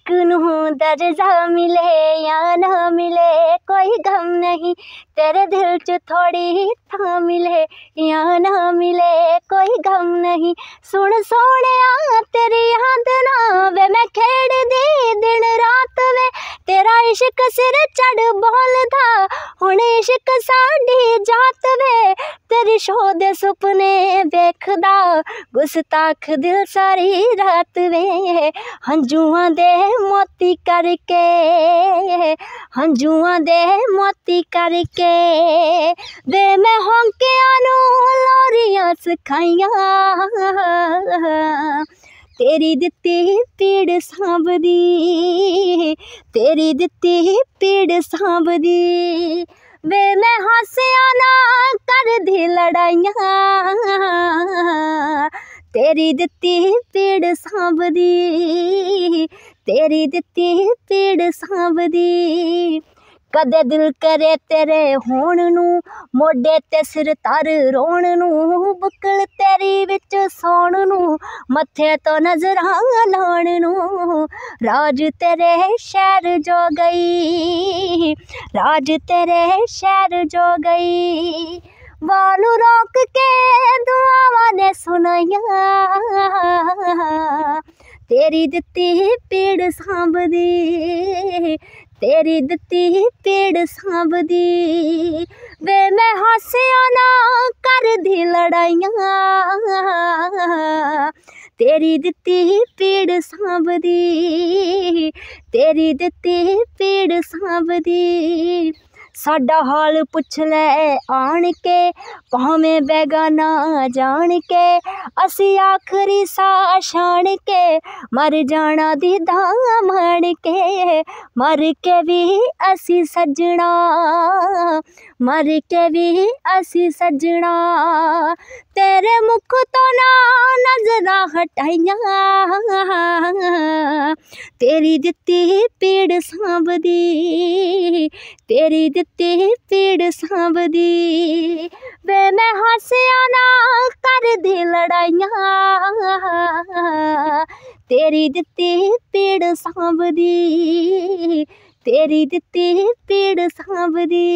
इश्क नूं दर्जा मिले या ना मिले कोई गम नहीं, तेरे दिल च थोड़ी थां मिले या ना मिले कोई गम नहीं। सुन सोहणिया तेरी याद ना वे मैं खेड़दी दिन रात वे, तेरा इश्क सिर चढ़ बोलदा हुण इश्क साडी जात वे, तेरी शो दे सुपने वेखदा गुस्ताख दिल सारी रात वे। हंजुआं दे मोती करके, हंजुआं दे मोती करके वे मैं होंकियां नूं लोरियां सिखाइयां, तेरी दित्ती पीड़ सांभदी, तेरी दित्ती पीड़ सांभदी वे मैं हासिया ना करदी लड़ाइयां, तेरी दित्ती पीड़ सांभदी, तेरी दित्ती पीड़ सांभदी। कदे दिल करे तेरे होण नूं मोढे ते सिर तर रोण नूं, बुकल तेरी विच सौण नूं मत्थे तो नजरां लाउण नूं। राज तेरे शहर जो गई, राज तेरे शहर जो गई, वानू रोक के दुआवां ने सुनाइयां, तेरी दित्ती पीड़ सांभदी, तेरी दित्ती पीड़ सांभदी वे मैं हासिया ना करदी लड़ाइयां, तेरी दित्ती पीड़ सांभदी, तेरी दित्ती पीड़ सांभदी। साडा हाल पुछ ले आण के भावें बेगाना जान के, असी आखरी सा शान के मर जाना दीदा मान के, मर के भी असी सजना, मर के भी असी सजना तेरे मुख तो ना नजरा हटाइयां, तेरी दित्ती पीड़ सांभदी, तेरी दित्ती पीड़ सांभदी वे मैं हासिया ना करदी लड़ाइयां, तेरी दित्ती पीड़ सांभदी, तेरी दित्ती पीड़ सांभदी।